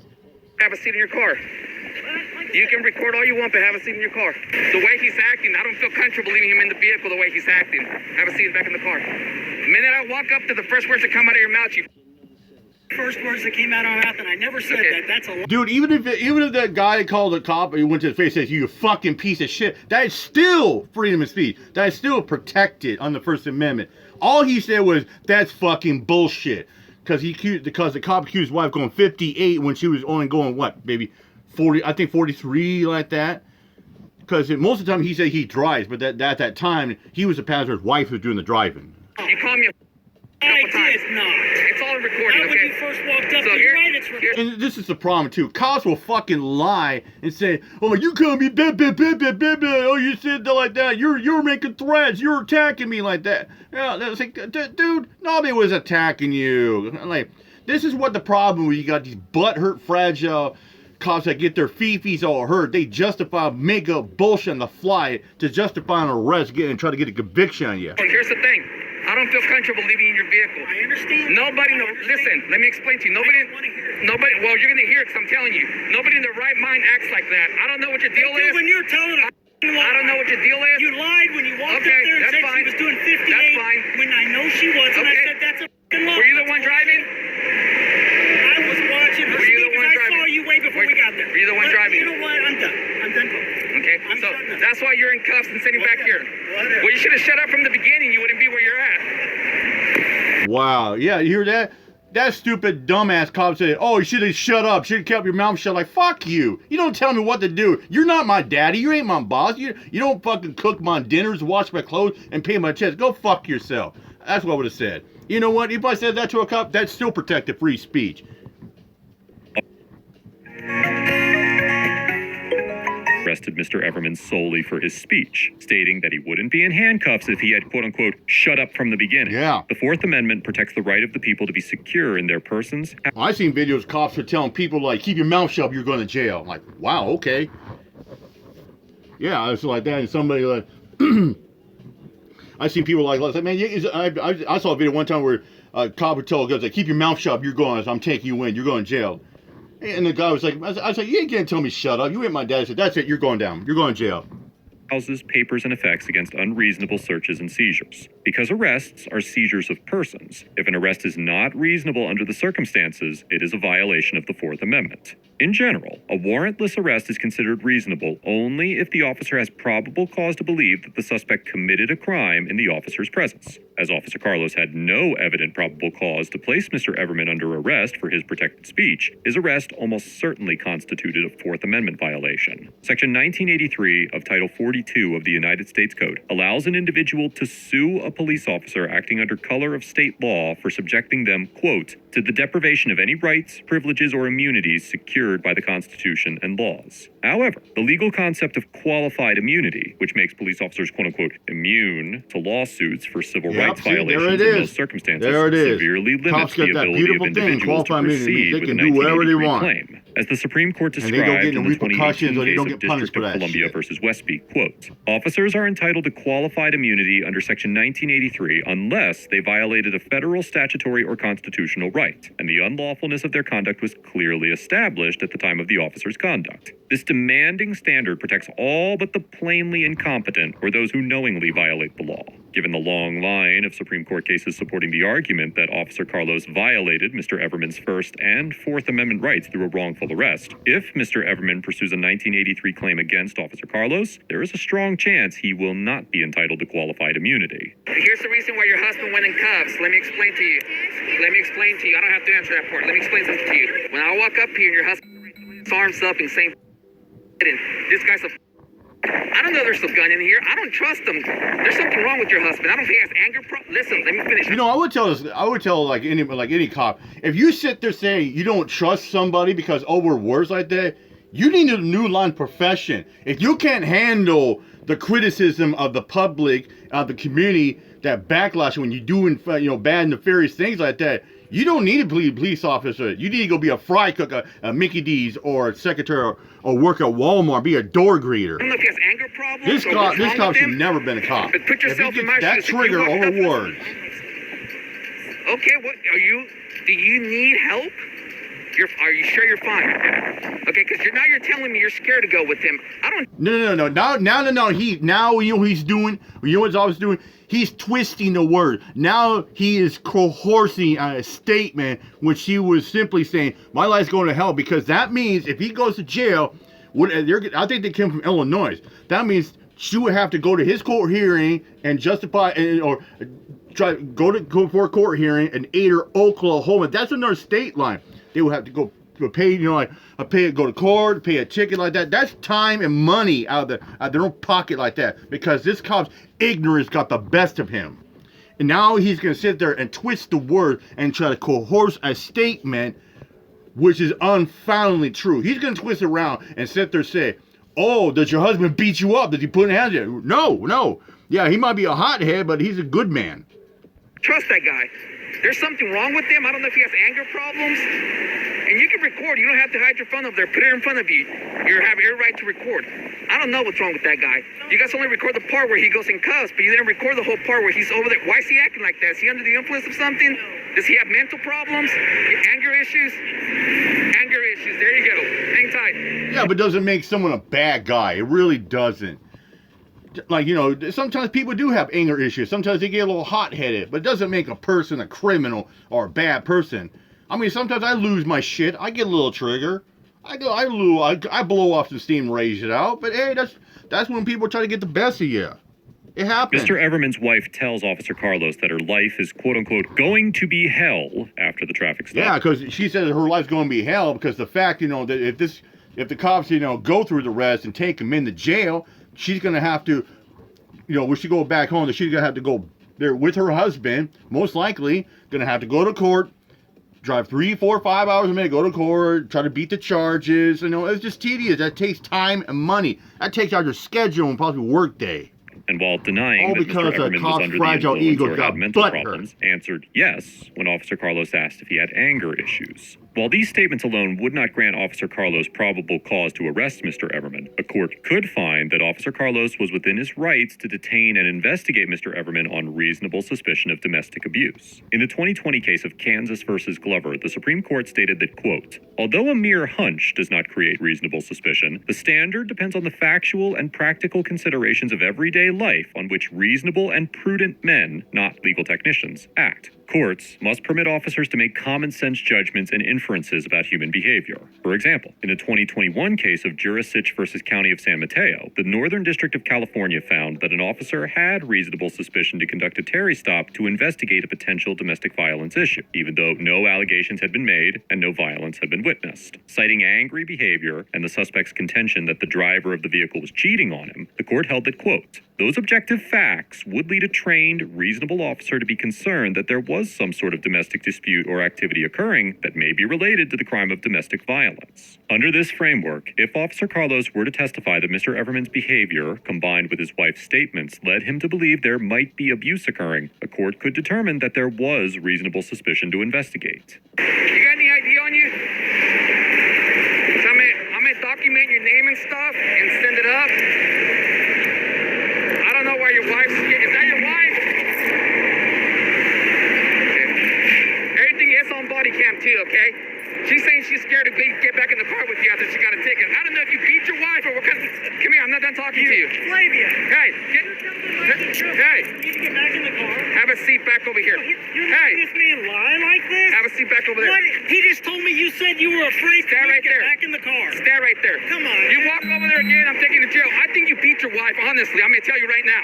Speaker 12: Have a seat in your car. You can record all you want, but have a seat in your car. The way he's acting, I don't feel comfortable leaving him in the vehicle the way he's acting. Have a seat back in the car. The minute I walk up to the first words that come out of your mouth, you...
Speaker 9: First words that came out of my mouth, and I never said that. That's a lie.
Speaker 1: Dude, even if that guy called the cop and he went to his face and says, "You fucking piece of shit," that is still freedom of speech. That is still protected on the First Amendment. All he said was, "That's fucking bullshit," because the cop accused his wife going 58 when she was only going what, maybe 40, I think 43, like that. Because most of the time he said he drives, but at that time he was the passenger, his wife was doing the driving.
Speaker 12: You call me a couple times. It's all recorded,
Speaker 9: Not
Speaker 12: okay?
Speaker 9: when you first walked up,
Speaker 12: So
Speaker 9: you're right, it's recorded.
Speaker 1: And this is the problem too. Cops will fucking lie and say, "Oh, you call me blah, blah, blah, blah, blah, blah. Oh, you said that like that. You're making threats. You're attacking me like that." Yeah, that's like, dude, nobody was attacking you. Like, this is what the problem when you got these butthurt, fragile cops that get their fifis all hurt. They justify make up bullshit on the fly to justify an arrest, and try to get a conviction on you.
Speaker 12: Here's the thing. I don't feel comfortable leaving you in your vehicle.
Speaker 9: I understand.
Speaker 12: Nobody, listen, let me explain to you. Well, you're going to hear it because I'm telling you. Nobody in their right mind acts like that. I don't know what your deal is.
Speaker 9: When you're telling a
Speaker 12: I don't know what your deal is.
Speaker 9: You lied when you walked
Speaker 12: Okay,
Speaker 9: up there and
Speaker 12: that's
Speaker 9: said
Speaker 12: fine.
Speaker 9: she was doing 58
Speaker 12: That's fine.
Speaker 9: when I know she wasn't. I
Speaker 12: Okay.
Speaker 9: said that's a fucking lie.
Speaker 12: Were you the one driving?
Speaker 9: I was watching her
Speaker 12: Were you the
Speaker 9: speak
Speaker 12: one
Speaker 9: because I
Speaker 12: driving?
Speaker 9: saw you way before we got there.
Speaker 12: Were you the one
Speaker 9: But
Speaker 12: driving?
Speaker 9: You know what? I'm done. I'm done talking.
Speaker 12: Okay,
Speaker 9: I'm
Speaker 12: so
Speaker 9: shutting up.
Speaker 12: that's why you're in cuffs and sitting back here.
Speaker 9: Whatever.
Speaker 12: Well, you should have shut up from the beginning. You wouldn't be where you're at.
Speaker 1: Wow. Yeah, you hear that? That stupid dumbass cop said, "Oh, you should have shut up. Should have kept your mouth shut." Like, fuck you. You don't tell me what to do. You're not my daddy. You ain't my boss. You don't fucking cook my dinners, wash my clothes, and pay my checks. Go fuck yourself. That's what I would have said. You know what? If I said that to a cop, that's still protected free speech.
Speaker 11: Arrested Mr. Everman solely for his speech, stating that he wouldn't be in handcuffs if he had, quote-unquote, shut up from the beginning.
Speaker 1: Yeah.
Speaker 11: The Fourth Amendment protects the right of the people to be secure in their persons.
Speaker 1: I've seen videos cops are telling people, like, keep your mouth shut, you're going to jail. I'm like, wow, okay. Yeah, it's like that. And somebody, like, I've seen people like, man, I saw a video one time where a cop would tell guys, like, keep your mouth shut, you're going, I'm taking you in, you're going to jail. And the guy was like, I was like, you ain't gonna tell me shut up. You ain't my dad. I said, that's it, you're going down. You're going to jail.
Speaker 11: Houses, papers, and effects against unreasonable searches and seizures. Because arrests are seizures of persons, if an arrest is not reasonable under the circumstances, it is a violation of the Fourth Amendment. In general, a warrantless arrest is considered reasonable only if the officer has probable cause to believe that the suspect committed a crime in the officer's presence. As Officer Carlos had no evident probable cause to place Mr. Everman under arrest for his protected speech, his arrest almost certainly constituted a Fourth Amendment violation. Section 1983 of Title 42 of the United States Code allows an individual to sue a police officer acting under color of state law for subjecting them, quote, to the deprivation of any rights, privileges, or immunities secured by the Constitution and laws. However, the legal concept of qualified immunity, which makes police officers, quote-unquote, immune to lawsuits for civil rights violations in those circumstances, severely limits the ability of individuals to proceed with a 1983 claim. As the Supreme Court described in the 2018 case of District of Columbia versus Westby, quote, officers are entitled to qualified immunity under Section 1983 unless they violated a federal statutory or constitutional right, and the unlawfulness of their conduct was clearly established at the time of the officer's conduct. This demanding standard protects all but the plainly incompetent or those who knowingly violate the law. Given the long line of Supreme Court cases supporting the argument that Officer Carlos violated Mr. Everman's First and Fourth Amendment rights through a wrongful arrest, if Mr. Everman pursues a 1983 claim against Officer Carlos, there is a strong chance he will not be entitled to qualified immunity.
Speaker 12: Here's the reason why your husband went in cuffs. Let me explain to you. I don't have to answer that part. Let me explain something to you. When I walk up here and your husband arms up and saying, this guy's a... I don't know there's a gun in here. I don't trust him. There's something wrong with your husband. I don't think he has anger Listen, let me finish.
Speaker 1: You know, I would tell like any cop, if you sit there saying you don't trust somebody because over words like that, you need a new line profession. If you can't handle the criticism of the public, of the community, that backlash when you're doing bad nefarious things like that, you don't need to be a police officer. You need to go be a fry cook, a Mickey D's, or a secretary, or work at Walmart, be a door I
Speaker 12: don't know if he has anger problems.
Speaker 1: This cop should never been a cop.
Speaker 12: But put yourself in my shoes.
Speaker 1: That trigger over words.
Speaker 12: Okay, what are you? Do you need help? Are you sure you're fine? Okay, because you're telling me you're scared to go with him. I don't.
Speaker 1: No. Now you know what he's doing. You know what he's always doing. He's twisting the word. Now he is coercing a statement which he was simply saying, my life's going to hell, because that means if he goes to jail, I think they came from Illinois. That means she would have to go to his court hearing and justify or go for a court hearing in Ada, Oklahoma. That's another state line. They would have to go pay, go to court, pay a ticket like that. That's time and money out of their own pocket like that, because this cop's ignorance got the best of him. And now he's going to sit there and twist the word and try to coerce a statement which is unfoundedly true. He's going to twist it around and sit there and say, oh, does your husband beat you up? Does he put hands on you? No. Yeah, he might be a hothead, but he's a good man.
Speaker 12: Trust that guy. There's something wrong with him. I don't know if he has anger problems. And you can record. You don't have to hide your phone up there. Put it in front of you. You have every right to record. I don't know what's wrong with that guy. You guys only record the part where he goes in cuffs, but you didn't record the whole part where he's over there. Why is he acting like that? Is he under the influence of something? Does he have mental problems? Anger issues? Anger issues. There you go. Hang tight.
Speaker 1: Yeah, but doesn't make someone a bad guy. It really doesn't. Like, sometimes people do have anger issues. Sometimes they get a little hot-headed, but it doesn't make a person a criminal or a bad person. I mean, sometimes I lose my shit. I get a little trigger. I blow off some steam, rage it out. But hey, that's when people try to get the best of you. It happens.
Speaker 11: Mr. Everman's wife tells Officer Carlos that her life is, quote-unquote, going to be hell after the traffic stop.
Speaker 1: Yeah, because she says her life's going to be hell because the fact, that if the cops, go through the arrest and take him into jail, she's going to have to, when she go back home, she's going to have to go there with her husband, most likely, going to have to go to court, drive 3, 4, 5 hours a minute, go to court, try to beat the charges. It's just tedious. That takes time and money. That takes out your schedule and possibly work day.
Speaker 11: And while denying that Mr. Everman was under the influence or had mental problems, answered yes when Officer Carlos asked if he had anger issues. While these statements alone would not grant Officer Carlos probable cause to arrest Mr. Everman, a court could find that Officer Carlos was within his rights to detain and investigate Mr. Everman on reasonable suspicion of domestic abuse. In the 2020 case of Kansas versus Glover, the Supreme Court stated that, quote, although a mere hunch does not create reasonable suspicion, the standard depends on the factual and practical considerations of everyday life on which reasonable and prudent men, not legal technicians, act. Courts must permit officers to make common sense judgments and inferences about human behavior. For example, in the 2021 case of Jurasich versus County of San Mateo, the Northern District of California found that an officer had reasonable suspicion to conduct a Terry stop to investigate a potential domestic violence issue, even though no allegations had been made and no violence had been witnessed. Citing angry behavior and the suspect's contention that the driver of the vehicle was cheating on him, the court held that, quote, those objective facts would lead a trained, reasonable officer to be concerned that there was some sort of domestic dispute or activity occurring that may be related to the crime of domestic violence. Under this framework, if Officer Carlos were to testify that Mr. Everman's behavior, combined with his wife's statements, led him to believe there might be abuse occurring, a court could determine that there was reasonable suspicion to investigate.
Speaker 12: You got any ID on you? So I'm gonna document your name and stuff and send it up. I don't know why your wife's... Is that your wife? Okay. Everything is on body cam too, okay? She's saying she's scared to get back in the car with you after she got a ticket. I don't know if you beat your wife or what kind of... Come here, I'm not done talking to you.
Speaker 9: Flavia.
Speaker 12: Hey, Hey.
Speaker 9: You need to get back in the car.
Speaker 12: Have a seat back over here.
Speaker 9: You're
Speaker 12: Hey.
Speaker 9: letting this man lie like this?
Speaker 12: Have a seat back over there.
Speaker 9: What? He just told me you said you were afraid for
Speaker 12: Stand
Speaker 9: me
Speaker 12: right
Speaker 9: to get
Speaker 12: there.
Speaker 9: back in the car.
Speaker 12: Stand right there.
Speaker 9: Come on.
Speaker 12: You walk over there again, I'm taking you to jail. I think you beat your wife, honestly. I'm going to tell you right now.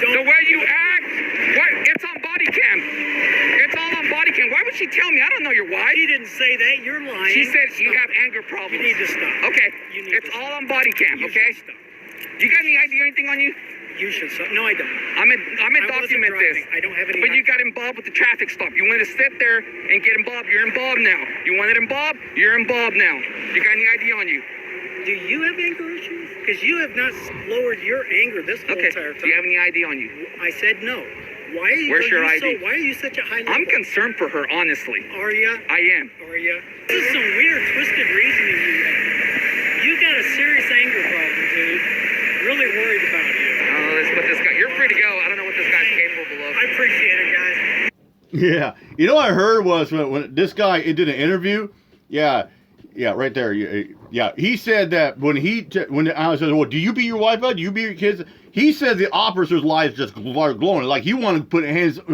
Speaker 12: The way you act, it's on body cam. It's all on body cam. Why would she tell me? I don't know your wife.
Speaker 9: She didn't say that. You're lying.
Speaker 12: She said you
Speaker 9: Stop.
Speaker 12: have anger problems.
Speaker 9: You need to stop.
Speaker 12: Okay.
Speaker 9: You need
Speaker 12: It's
Speaker 9: to
Speaker 12: all
Speaker 9: stop.
Speaker 12: on body cam,
Speaker 9: You
Speaker 12: okay?
Speaker 9: should stop.
Speaker 12: You got any ID or anything on you?
Speaker 9: You should stop. No, I don't.
Speaker 12: I'm gonna
Speaker 9: I wasn't
Speaker 12: document this.
Speaker 9: driving. I don't have any.
Speaker 12: But you got involved with the traffic stop. You wanted to sit there and get involved. You're involved now. You wanted involved? You're involved now. You got any ID on you?
Speaker 9: Do you have anger issues? Because you have not lowered your anger this whole
Speaker 12: Okay.
Speaker 9: entire time.
Speaker 12: Do you have any ID on you?
Speaker 9: I said no. Why are you?
Speaker 12: Where's your
Speaker 9: you
Speaker 12: ID?
Speaker 9: So, why are you such a high level?
Speaker 12: I'm concerned for her, honestly.
Speaker 9: Are ya?
Speaker 12: I am.
Speaker 9: Are ya? This is some weird, twisted reasoning you have. You got a serious anger problem, dude. Really worried about you.
Speaker 12: I don't know what this guy. You're free to go. I don't know what this guy's capable of.
Speaker 9: I appreciate it, guys.
Speaker 1: Yeah, you know what I heard was when this guy did an interview. Yeah, right there. Yeah, he said that when I said, "Well, do you beat your wife up? Do you beat your kids?" He said the officer's lights just started glowing, like he wanted to put hands. He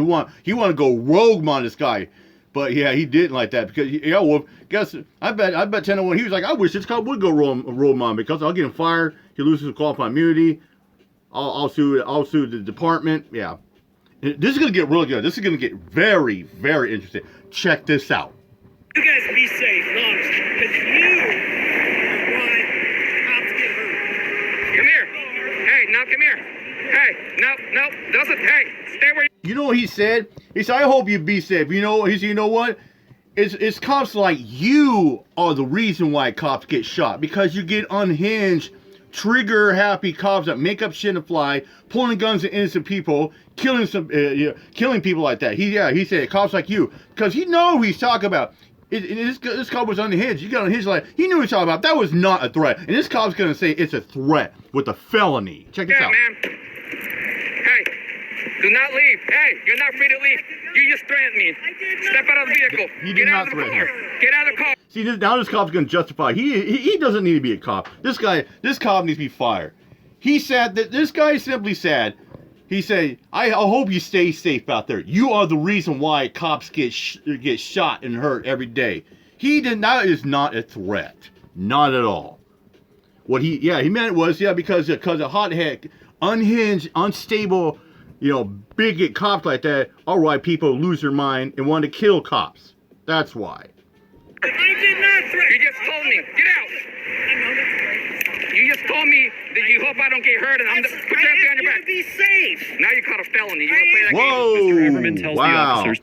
Speaker 1: wanted to go rogue on this guy, but yeah, he didn't like that because well, guess I bet 10 to 1. He was like, "I wish this cop would go rogue on because I'll get him fired. He loses his qualified immunity. I'll sue the department." Yeah. This is going to get really good. This is going to get very, very interesting. Check this out.
Speaker 9: You guys be safe, honestly, because you are why cops get hurt.
Speaker 12: Come here. Hey, no, come here. Hey, no, doesn't. Hey, stay where
Speaker 1: You know what he said? He said, "I hope you be safe." You know, he said, "You know what? It's cops like you are the reason why cops get shot because you get unhinged, trigger-happy cops that make up shit and fly, pulling guns at innocent people, killing people like that." He said cops like you because he know who he's talking about. This cop was unhinged. He got unhinged like he knew what he was talking about. That was not a threat, and this cop's gonna say it's a threat with a felony. Check this out.
Speaker 12: man. Hey, do not leave. Hey, you're not free to leave. You just threatened me. Step out of the vehicle.
Speaker 1: He did
Speaker 12: Get out
Speaker 1: not
Speaker 12: of the
Speaker 1: threaten
Speaker 12: car.
Speaker 1: him.
Speaker 12: Get out of the car.
Speaker 1: See, now this cop's gonna justify. He doesn't need to be a cop. This cop needs to be fired. He said that this guy simply said, he said, I hope you stay safe out there. You are the reason why cops get shot and hurt every day. That is not a threat. Not at all. What he meant was, because a hothead, unhinged, unstable, bigot cops like that are why people lose their mind and want to kill cops. That's why.
Speaker 9: I did not threaten.
Speaker 12: You just told me. Get out. You just told me that you hope I don't get hurt and I'm gonna put your hands on your back.
Speaker 9: Be safe.
Speaker 12: Now you caught a felony. You wanna play that
Speaker 1: Whoa!
Speaker 12: game?
Speaker 11: Mr. Everman tells the
Speaker 1: Wow.
Speaker 11: officers.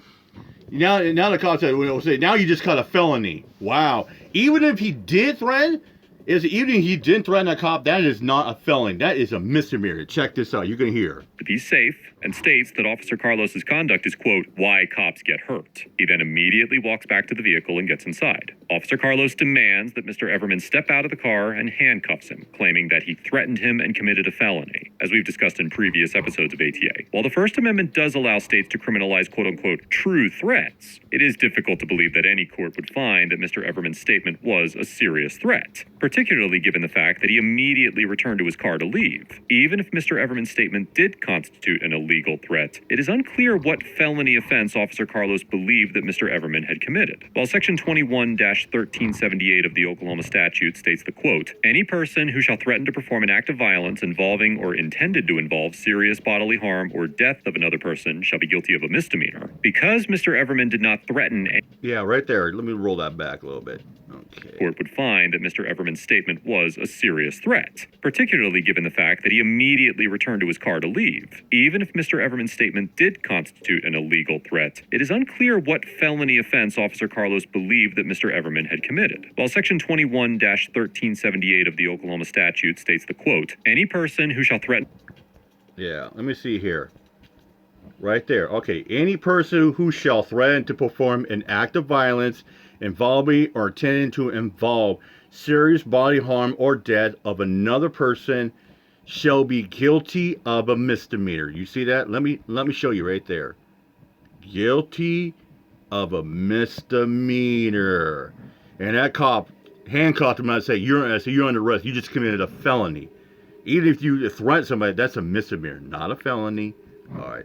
Speaker 1: Now the cop said, now you just caught a felony. Wow. Even if he did threaten, even if he didn't threaten a cop, that is not a felony. That is a misdemeanor. Check this out. You're going to hear.
Speaker 11: To be safe, and states that Officer Carlos's conduct is, quote, why cops get hurt. He then immediately walks back to the vehicle and gets inside. Officer Carlos demands that Mr. Everman step out of the car and handcuffs him, claiming that he threatened him and committed a felony, as we've discussed in previous episodes of ATA. While the First Amendment does allow states to criminalize, quote unquote, true threats, it is difficult to believe that any court would find that Mr. Everman's statement was a serious threat, particularly given the fact that he immediately returned to his car to leave. Even if Mr. Everman's statement did constitute an illegal threat, it is unclear what felony offense Officer Carlos believed that Mr. Everman had committed. While Section 21-1378 of the Oklahoma statute states the quote, any person who shall threaten to perform an act of violence involving or intended to involve serious bodily harm or death of another person shall be guilty of a misdemeanor. Because Mr. Everman did not threaten
Speaker 1: Yeah, right there. Let me roll that back a little bit. Okay.
Speaker 11: Court would find that Mr. Everman's statement was a serious threat, particularly given the fact that he immediately returned to his car to leave. Even if Mr. Everman's statement did constitute an illegal threat, it is unclear what felony offense Officer Carlos believed that Mr. Everman had committed. While Section 21-1378 of the Oklahoma statute states the quote, any person who shall threaten...
Speaker 1: Yeah, let me see here. Right there. Okay, any person who shall threaten to perform an act of violence involving or intending to involve serious bodily harm or death of another person shall be guilty of a misdemeanor. You see that? Let me show you right there. Guilty of a misdemeanor. And that cop handcuffed him and I say, you're under arrest. You just committed a felony. Even if you threaten somebody, that's a misdemeanor, not a felony. All right.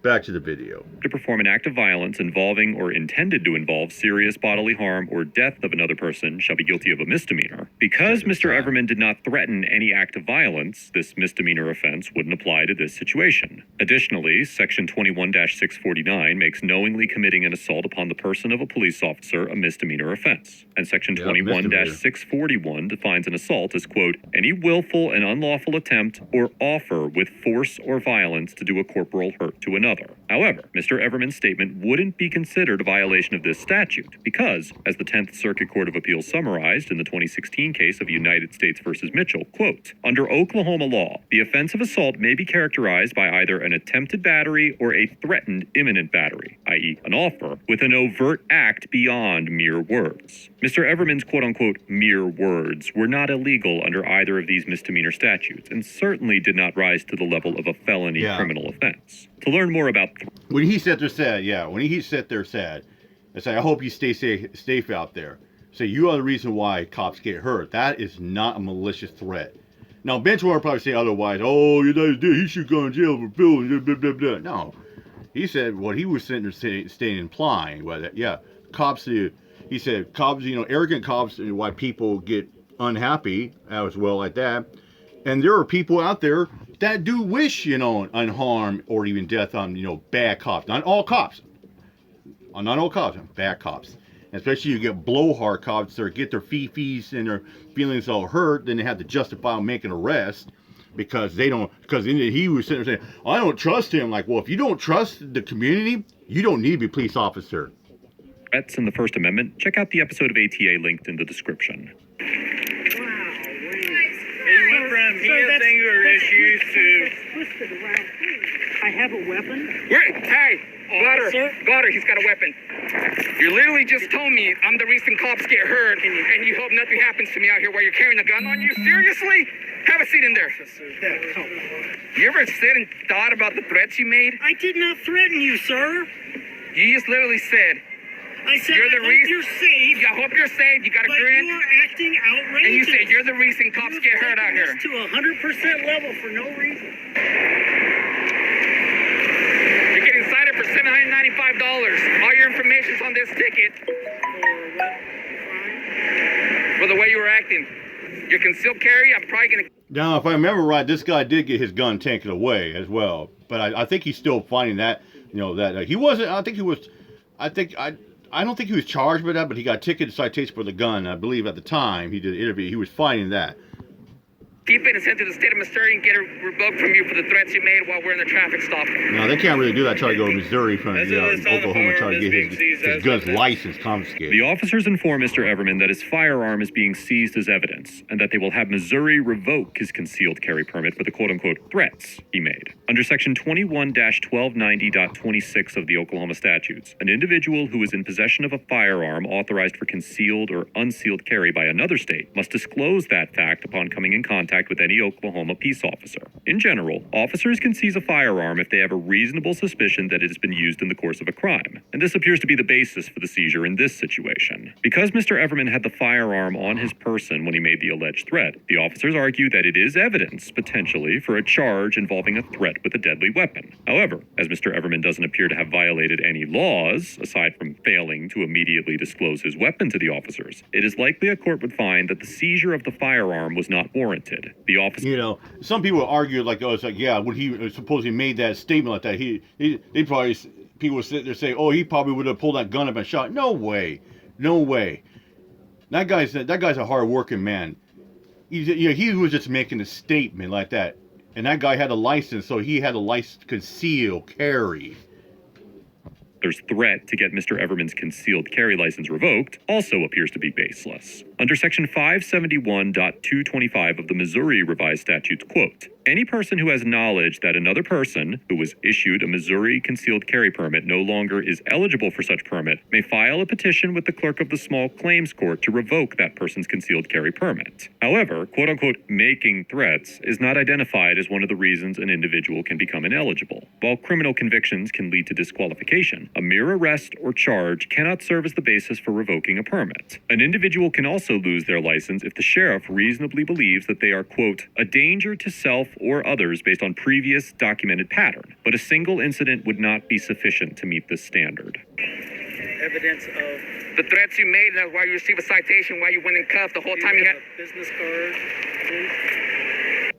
Speaker 1: Back to the video.
Speaker 11: To perform an act of violence involving or intended to involve serious bodily harm or death of another person shall be guilty of a misdemeanor. Because Mr. Everman did not threaten any act of violence, this misdemeanor offense wouldn't apply to this situation. Additionally, Section 21-649 makes knowingly committing an assault upon the person of a police officer a misdemeanor offense. And Section 21-641 defines an assault as, quote, any willful and unlawful attempt or offer with force or violence to do a corporal hurt to another. However, Mr. Everman's statement wouldn't be considered a violation of this statute because, as the 10th Circuit Court of Appeals summarized in the 2016 case of United States v. Mitchell, quote, under Oklahoma law, the offense of assault may be characterized by either an attempted battery or a threatened imminent battery, i.e. an offer, with an overt act beyond mere words. Mr. Everman's quote-unquote mere words were not illegal under either of these misdemeanor statutes and certainly did not rise to the level of a felony criminal offense. To learn more about
Speaker 1: when he sat there said, I say, I hope you stay safe out there. Say, you are the reason why cops get hurt. That is not a malicious threat. Now, Bench will probably say otherwise. Oh, you guys did. He should go in jail for billing. Blah, blah, blah, blah. No. He said what he was sitting there staying implying. Well, yeah, cops, he said, cops, arrogant cops, why people get unhappy as well like that. And there are people out there that do wish, unharm or even death on, bad cops. Not all cops. Not all cops, bad cops. And especially you get blowhard cops that get their fees and their feelings all hurt, then they have to justify making an arrest because he was sitting there saying, I don't trust him. Like, well, if you don't trust the community, you don't need to be a police officer.
Speaker 11: Threats in the First Amendment, check out the episode of ATA linked in the description.
Speaker 9: He went from he has anger issues to twisted around. I have a weapon.
Speaker 12: Hey, got her. He's got a weapon. You literally just told me I'm the reason cops get hurt, and you hope nothing happens to me out here while you're carrying a gun on you. Seriously? Have a seat in there. You ever sit and thought about the threats you made?
Speaker 9: I did not threaten you, sir.
Speaker 12: You just literally said.
Speaker 9: I said,
Speaker 12: you're the reason.
Speaker 9: You're safe.
Speaker 12: I hope you're safe. You got a grin.
Speaker 9: You are acting outrageous.
Speaker 12: And you said you're the reason cops get hurt out here.
Speaker 9: To 100% level for no reason.
Speaker 12: You're getting cited for $795. All your information's on this ticket. For the way you were acting. Your concealed carry, I'm probably gonna.
Speaker 1: Now, if I remember right, this guy did get his gun taken away as well. But I think he's still finding that, that he wasn't. I don't think he was charged with that, but he got a ticket citation for the gun. I believe at the time he did the interview, he was fighting that.
Speaker 12: Keep it and send to the state of Missouri and get it revoked from you for the threats you made while we're in the traffic stop.
Speaker 1: No, they can't really do that. Try to go to Missouri from Oklahoma, try to get his gun's license confiscated.
Speaker 11: The officers inform Mr. Everman that his firearm is being seized as evidence and that they will have Missouri revoke his concealed carry permit for the quote-unquote threats he made. Under Section 21-1290.26 of the Oklahoma statutes, an individual who is in possession of a firearm authorized for concealed or unsealed carry by another state must disclose that fact upon coming in contact with any Oklahoma peace officer. In general, officers can seize a firearm if they have a reasonable suspicion that it has been used in the course of a crime, and this appears to be the basis for the seizure in this situation. Because Mr. Everman had the firearm on his person when he made the alleged threat, the officers argue that it is evidence, potentially, for a charge involving a threat with a deadly weapon. However, as Mr. Everman doesn't appear to have violated any laws, aside from failing to immediately disclose his weapon to the officers, it is likely a court would find that the seizure of the firearm was not warranted. The officer,
Speaker 1: some people argue when he supposedly made that statement like that, they probably, people would sit there and say, oh, he probably would have pulled that gun up and shot. No way. That guy's a hard-working man. He was just making a statement like that, and that guy had a license, so he had a license to conceal carry.
Speaker 11: There's threat to get Mr. Everman's concealed carry license revoked also appears to be baseless. Under Section 571.225 of the Missouri Revised Statutes, quote, Any person who has knowledge that another person who was issued a Missouri concealed carry permit no longer is eligible for such permit may file a petition with the clerk of the small claims court to revoke that person's concealed carry permit. However, quote-unquote making threats is not identified as one of the reasons an individual can become ineligible. While criminal convictions can lead to disqualification, a mere arrest or charge cannot serve as the basis for revoking a permit. An individual can also lose their license if the sheriff reasonably believes that they are, quote, a danger to self or others based on previous documented pattern, but a single incident would not be sufficient to meet this standard.
Speaker 9: Evidence of
Speaker 12: The threats you made, that's why you received a citation, why you went in cuffed the whole time you had.
Speaker 9: a business card.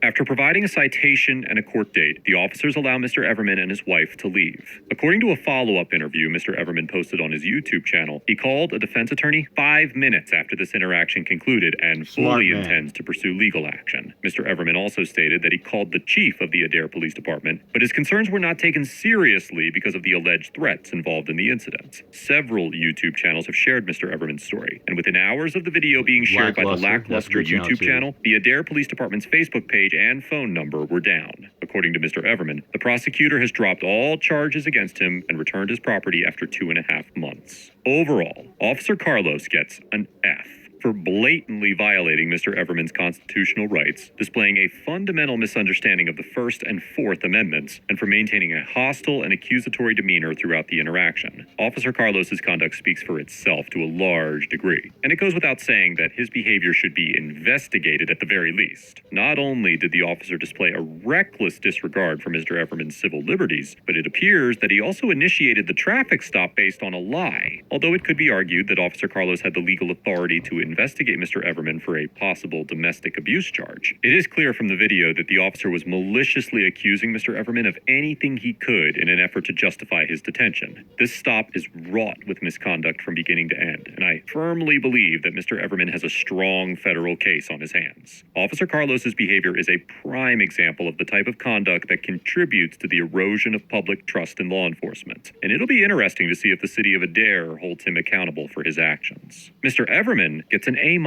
Speaker 11: After providing a citation and a court date, the officers allow Mr. Everman and his wife to leave. According to a follow-up interview Mr. Everman posted on his YouTube channel, he called a defense attorney 5 minutes after this interaction concluded and fully intends to pursue legal action. Mr. Everman also stated that he called the chief of the Adair Police Department, but his concerns were not taken seriously because of the alleged threats involved in the incident. Several YouTube channels have shared Mr. Everman's story, and within hours of the video being shared by the lackluster YouTube channel, the Adair Police Department's Facebook page and phone number were down. According to Mr. Everman, the prosecutor has dropped all charges against him and returned his property after 2.5 months. Overall, Officer Carlos gets an F for blatantly violating Mr. Everman's constitutional rights, displaying a fundamental misunderstanding of the First and Fourth Amendments, and for maintaining a hostile and accusatory demeanor throughout the interaction. Officer Carlos's conduct speaks for itself to a large degree, and it goes without saying that his behavior should be investigated at the very least. Not only did the officer display a reckless disregard for Mr. Everman's civil liberties, but it appears that he also initiated the traffic stop based on a lie, although it could be argued that Officer Carlos had the legal authority to investigate Mr. Everman for a possible domestic abuse charge. It is clear from the video that the officer was maliciously accusing Mr. Everman of anything he could in an effort to justify his detention. This stop is wrought with misconduct from beginning to end, and I firmly believe that Mr. Everman has a strong federal case on his hands. Officer Carlos's behavior is a prime example of the type of conduct that contributes to the erosion of public trust in law enforcement, and it'll be interesting to see if the city of Adair holds him accountable for his actions. Mr. Everman gets an A-,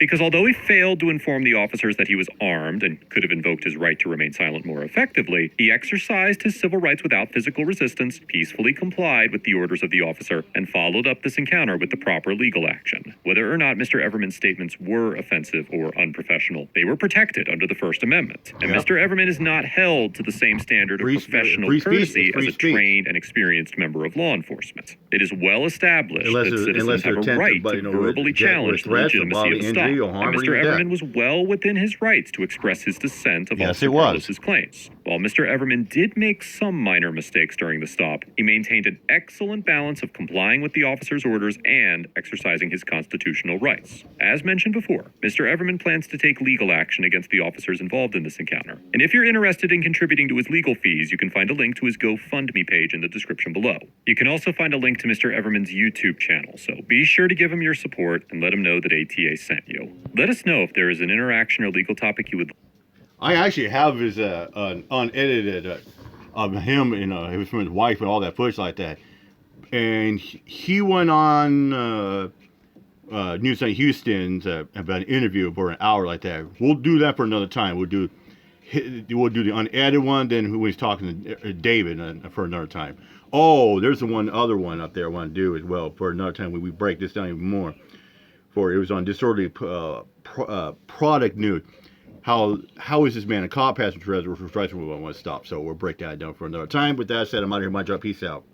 Speaker 11: because although he failed to inform the officers that he was armed and could have invoked his right to remain silent more effectively, he exercised his civil rights without physical resistance, peacefully complied with the orders of the officer, and followed up this encounter with the proper legal action. Whether or not Mr. Everman's statements were offensive or unprofessional, they were protected under the First Amendment. And Mr. Everman is not held to the same standard of professional courtesy as a trained and experienced member of law enforcement. It is well established that citizens have a right to verbally challenge the legitimacy of the stop. And Mr. Everman was well within his rights to express his dissent of Officer Carlos's claims. While Mr. Everman did make some minor mistakes during the stop, he maintained an excellent balance of complying with the officer's orders and exercising his constitutional rights. As mentioned before, Mr. Everman plans to take legal action against the officers involved in this encounter. And if you're interested in contributing to his legal fees, you can find a link to his GoFundMe page in the description below. You can also find a link to Mr. Everman's YouTube channel, so be sure to give him your support and let him know that ATA sent you. Let us know if there is an interaction or legal topic you would.
Speaker 1: I actually have his an unedited of him and his from his wife and all that footage like that, and he went on News on Houston's about an interview for an hour like that. We'll do that for another time. We'll do the unedited one. Then when he's talking to David for another time. Oh, there's the other one up there I want to do as well for another time when we break this down even more. For it was on disorderly product news. How is this man a cop passenger for rights we want to stop? So we'll break that down for another time. With that said, I'm out of here. My job. Peace out.